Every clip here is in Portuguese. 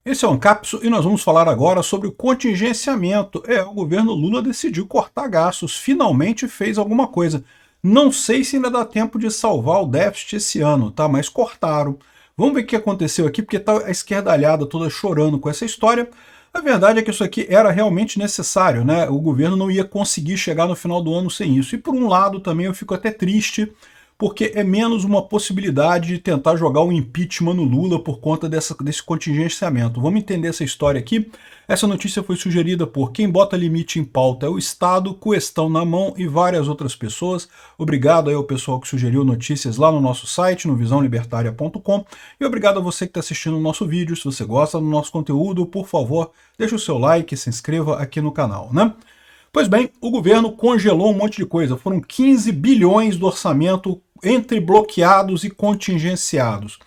Esse é o Ancapso e nós vamos falar agora sobre o contingenciamento. O governo Lula decidiu cortar gastos, finalmente fez alguma coisa. Não sei se ainda dá tempo de salvar o déficit esse ano, tá? Mas cortaram. Vamos ver o que aconteceu aqui, porque tá a esquerdalhada toda chorando com essa história. A verdade é que isso aqui era realmente necessário, né? O governo não ia conseguir chegar no final do ano sem isso. E por um lado também eu fico até triste, porque é menos uma possibilidade de tentar jogar um impeachment no Lula por conta desse contingenciamento. Vamos entender essa história aqui. Essa notícia foi sugerida por Quem Bota Limite em Pauta é o Estado, Questão na Mão e várias outras pessoas. Obrigado aí ao pessoal que sugeriu notícias lá no nosso site, no visãolibertaria.com, e obrigado a você que está assistindo o nosso vídeo. Se você gosta do nosso conteúdo, por favor, deixe o seu like e se inscreva aqui no canal, né? Pois bem, o governo congelou um monte de coisa. Foram 15 bilhões do orçamento entre bloqueados e contingenciados.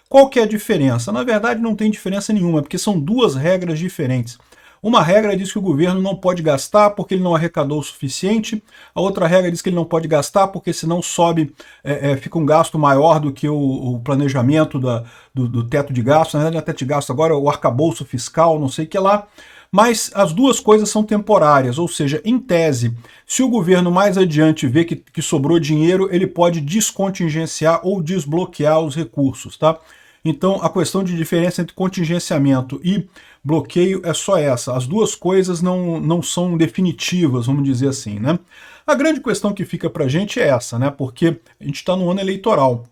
Qual que é a diferença? Na verdade, não tem diferença nenhuma, porque são duas regras diferentes. Uma regra diz que o governo não pode gastar porque ele não arrecadou o suficiente, a outra regra diz que ele não pode gastar porque senão sobe, fica um gasto maior do que o planejamento do teto de gastos. Na verdade, não é teto de gasto agora, é o arcabouço fiscal, não sei o que lá. Mas as duas coisas são temporárias, ou seja, em tese, se o governo mais adiante vê que sobrou dinheiro, ele pode descontingenciar ou desbloquear os recursos, tá? Então, a questão de diferença entre contingenciamento e bloqueio é só essa. As duas coisas não são definitivas, vamos dizer assim, né? A grande questão que fica pra gente é essa, né? Porque a gente está no ano eleitoral.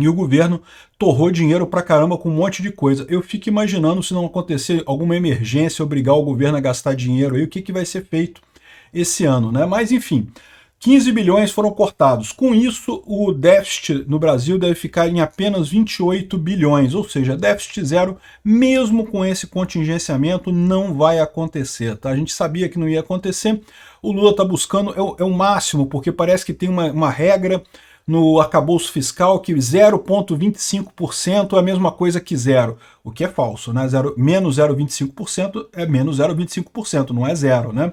E o governo torrou dinheiro pra caramba com um monte de coisa. Eu fico imaginando se não acontecer alguma emergência, obrigar o governo a gastar dinheiro aí, o que vai ser feito esse ano, né? Mas enfim, 15 bilhões foram cortados. Com isso, o déficit no Brasil deve ficar em apenas 28 bilhões, ou seja, déficit zero, mesmo com esse contingenciamento, não vai acontecer, tá? A gente sabia que não ia acontecer, o Lula está buscando, é o máximo, porque parece que tem uma regra no arcabouço fiscal que 0,25% é a mesma coisa que zero, o que é falso, né? Menos 0,25% é menos 0,25%, não é zero, né?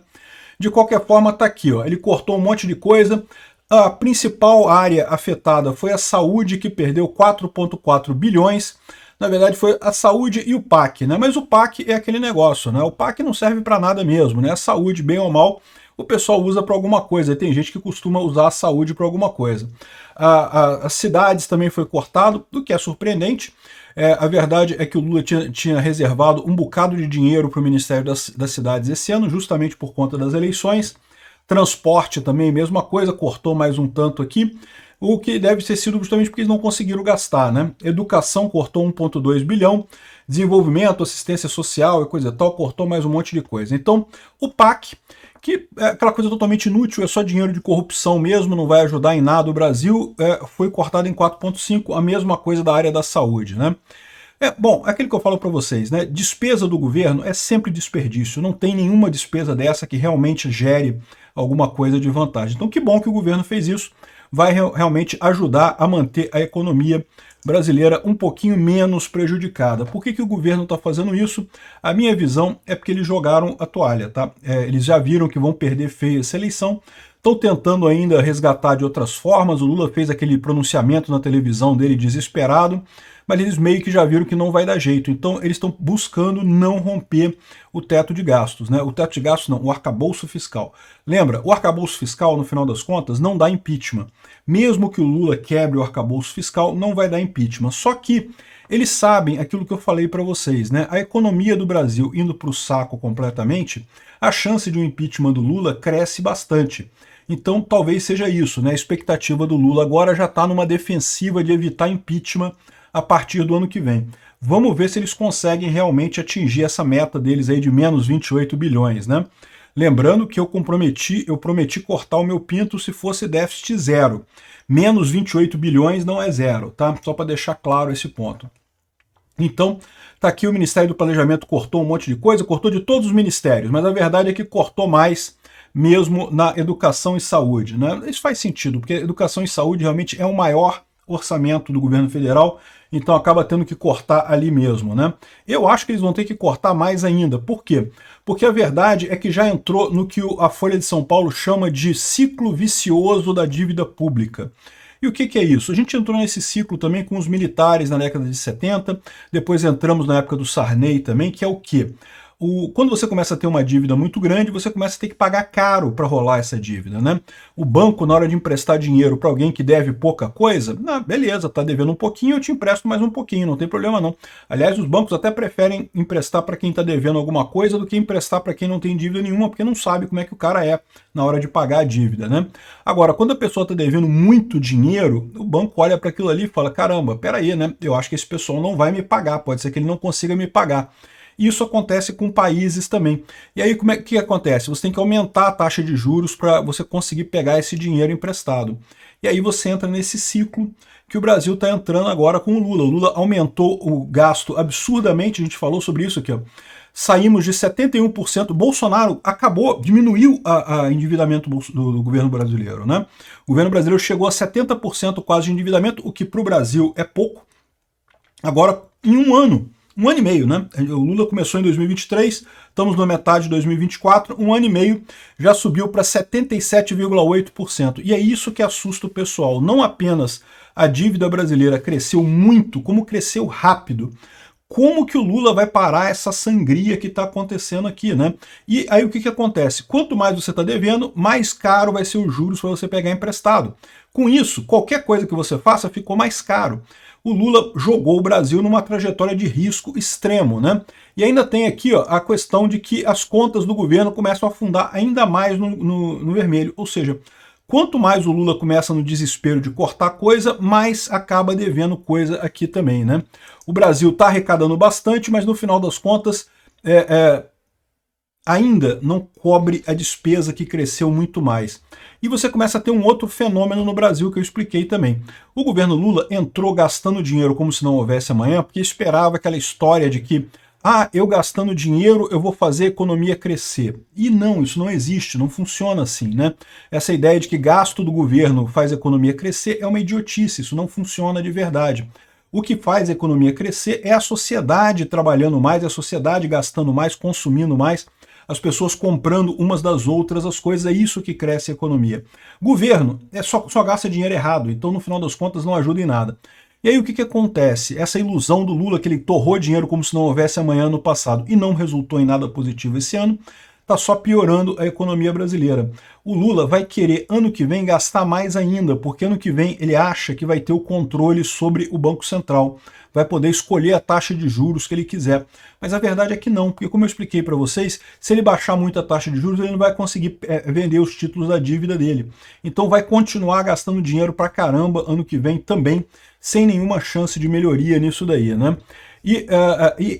De qualquer forma, tá aqui, ó, ele cortou um monte de coisa. A principal área afetada foi a saúde, que perdeu 4,4 bilhões. Na verdade, foi a saúde e o PAC, né? Mas o PAC é aquele negócio, né? O PAC não serve para nada mesmo, né? A saúde, bem ou mal, o pessoal usa para alguma coisa. Tem gente que costuma usar a saúde para alguma coisa. As cidades também foi cortado, o que é surpreendente. A verdade é que o Lula tinha reservado um bocado de dinheiro para o Ministério das Cidades esse ano, justamente por conta das eleições. Transporte também, mesma coisa, cortou mais um tanto aqui, o que deve ter sido justamente porque eles não conseguiram gastar, né? Educação cortou 1,2 bilhão, desenvolvimento, assistência social e coisa e tal, cortou mais um monte de coisa. Então, o PAC, que é aquela coisa totalmente inútil, é só dinheiro de corrupção mesmo, não vai ajudar em nada o Brasil, foi cortado em 4,5, a mesma coisa da área da saúde, né? Bom, é aquilo que eu falo para vocês, né? Despesa do governo é sempre desperdício, não tem nenhuma despesa dessa que realmente gere alguma coisa de vantagem. Então que bom que o governo fez isso, vai realmente ajudar a manter a economia brasileira um pouquinho menos prejudicada. Por que o governo está fazendo isso? A minha visão é porque eles jogaram a toalha, tá? Eles já viram que vão perder feio essa eleição, estão tentando ainda resgatar de outras formas. O Lula fez aquele pronunciamento na televisão dele desesperado, mas eles meio que já viram que não vai dar jeito. Então eles estão buscando não romper o teto de gastos, né? O teto de gastos não, o arcabouço fiscal. Lembra, o arcabouço fiscal, no final das contas, não dá impeachment. Mesmo que o Lula quebre o arcabouço fiscal, não vai dar impeachment. Só que eles sabem aquilo que eu falei para vocês, né? A economia do Brasil indo para o saco completamente, a chance de um impeachment do Lula cresce bastante. Então talvez seja isso, né? A expectativa do Lula agora já está numa defensiva de evitar impeachment a partir do ano que vem. Vamos ver se eles conseguem realmente atingir essa meta deles aí de menos 28 bilhões, né? Lembrando que eu prometi cortar o meu pinto se fosse déficit zero. Menos 28 bilhões não é zero, tá? Só para deixar claro esse ponto. Então, tá aqui o Ministério do Planejamento cortou um monte de coisa, cortou de todos os ministérios, mas a verdade é que cortou mais mesmo na educação e saúde, né? Isso faz sentido, porque educação e saúde realmente é o maior orçamento do governo federal, então acaba tendo que cortar ali mesmo, né? Eu acho que eles vão ter que cortar mais ainda. Por quê? Porque a verdade é que já entrou no que a Folha de São Paulo chama de ciclo vicioso da dívida pública. E o que é isso? A gente entrou nesse ciclo também com os militares na década de 70, depois entramos na época do Sarney também, que é o quê? Quando você começa a ter uma dívida muito grande, você começa a ter que pagar caro para rolar essa dívida, né? O banco, na hora de emprestar dinheiro para alguém que deve pouca coisa, beleza, tá devendo um pouquinho, eu te empresto mais um pouquinho, não tem problema não. Aliás, os bancos até preferem emprestar para quem está devendo alguma coisa do que emprestar para quem não tem dívida nenhuma, porque não sabe como é que o cara é na hora de pagar a dívida, né? Agora, quando a pessoa está devendo muito dinheiro, o banco olha para aquilo ali e fala, caramba, peraí, né? Eu acho que esse pessoal não vai me pagar, pode ser que ele não consiga me pagar. Isso acontece com países também. E aí, como é que acontece? Você tem que aumentar a taxa de juros para você conseguir pegar esse dinheiro emprestado. E aí você entra nesse ciclo que o Brasil está entrando agora com o Lula. O Lula aumentou o gasto absurdamente, a gente falou sobre isso aqui, ó. Saímos de 71%, Bolsonaro diminuiu o endividamento do governo brasileiro, né? O governo brasileiro chegou a 70% quase de endividamento, o que para o Brasil é pouco. Agora, em um ano e meio, né? O Lula começou em 2023, estamos na metade de 2024, um ano e meio já subiu para 77,8%. E é isso que assusta o pessoal. Não apenas a dívida brasileira cresceu muito, como cresceu rápido. Como que o Lula vai parar essa sangria que está acontecendo aqui, né? E aí o que acontece? Quanto mais você está devendo, mais caro vai ser os juros para você pegar emprestado. Com isso, qualquer coisa que você faça ficou mais caro. O Lula jogou o Brasil numa trajetória de risco extremo, né? E ainda tem aqui, ó, a questão de que as contas do governo começam a afundar ainda mais no vermelho. Ou seja, quanto mais o Lula começa no desespero de cortar coisa, mais acaba devendo coisa aqui também, né? O Brasil está arrecadando bastante, mas no final das contas ainda não cobre a despesa que cresceu muito mais. E você começa a ter um outro fenômeno no Brasil que eu expliquei também. O governo Lula entrou gastando dinheiro como se não houvesse amanhã, porque esperava aquela história de que eu gastando dinheiro eu vou fazer a economia crescer. E não, isso não existe, não funciona assim, né? Essa ideia de que gasto do governo faz a economia crescer é uma idiotice, isso não funciona de verdade. O que faz a economia crescer é a sociedade trabalhando mais, a sociedade gastando mais, consumindo mais, as pessoas comprando umas das outras as coisas, é isso que cresce a economia. Governo só gasta dinheiro errado, então no final das contas não ajuda em nada. E aí o que acontece? Essa ilusão do Lula que ele torrou dinheiro como se não houvesse amanhã no passado e não resultou em nada positivo esse ano, está só piorando a economia brasileira. O Lula vai querer ano que vem gastar mais ainda, porque ano que vem ele acha que vai ter o controle sobre o Banco Central, vai poder escolher a taxa de juros que ele quiser. Mas a verdade é que não, porque como eu expliquei para vocês, se ele baixar muito a taxa de juros, ele não vai conseguir vender os títulos da dívida dele. Então vai continuar gastando dinheiro pra caramba ano que vem também, sem nenhuma chance de melhoria nisso daí, né? E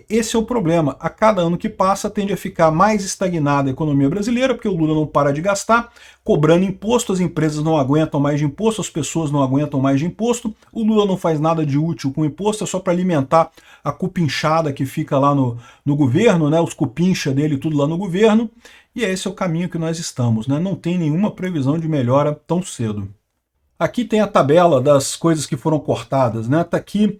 esse é o problema. A cada ano que passa tende a ficar mais estagnada a economia brasileira, porque o Lula não para de gastar, cobrando imposto, as empresas não aguentam mais de imposto, as pessoas não aguentam mais de imposto, o Lula não faz nada de útil com imposto, é só para alimentar a cupinchada que fica lá no governo, né, os cupincha dele tudo lá no governo, e esse é o caminho que nós estamos, né? Não tem nenhuma previsão de melhora tão cedo. Aqui tem a tabela das coisas que foram cortadas, né? Tá aqui.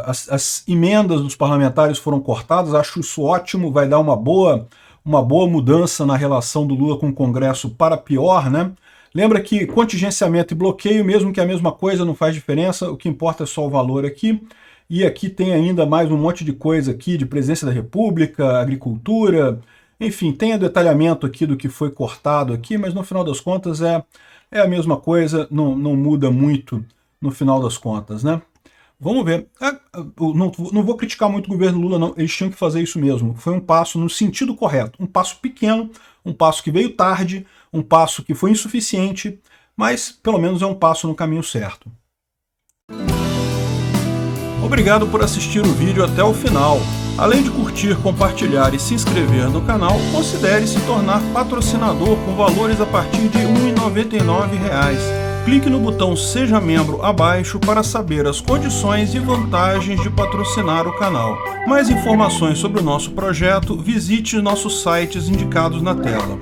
As emendas dos parlamentares foram cortadas, acho isso ótimo, vai dar uma boa mudança na relação do Lula com o Congresso para pior, né? Lembra que contingenciamento e bloqueio, mesmo que a mesma coisa, não faz diferença, o que importa é só o valor aqui. E aqui tem ainda mais um monte de coisa aqui, de presidência da República, agricultura, enfim, tem o detalhamento aqui do que foi cortado aqui, mas no final das contas é a mesma coisa, não muda muito no final das contas, né? Vamos ver. Não vou criticar muito o governo Lula, não. Eles tinham que fazer isso mesmo. Foi um passo no sentido correto. Um passo pequeno, um passo que veio tarde, um passo que foi insuficiente, mas pelo menos é um passo no caminho certo. Obrigado por assistir o vídeo até o final. Além de curtir, compartilhar e se inscrever no canal, considere se tornar patrocinador com valores a partir de R$ 1,99. Clique no botão Seja Membro abaixo para saber as condições e vantagens de patrocinar o canal. Mais informações sobre o nosso projeto, visite nossos sites indicados na tela.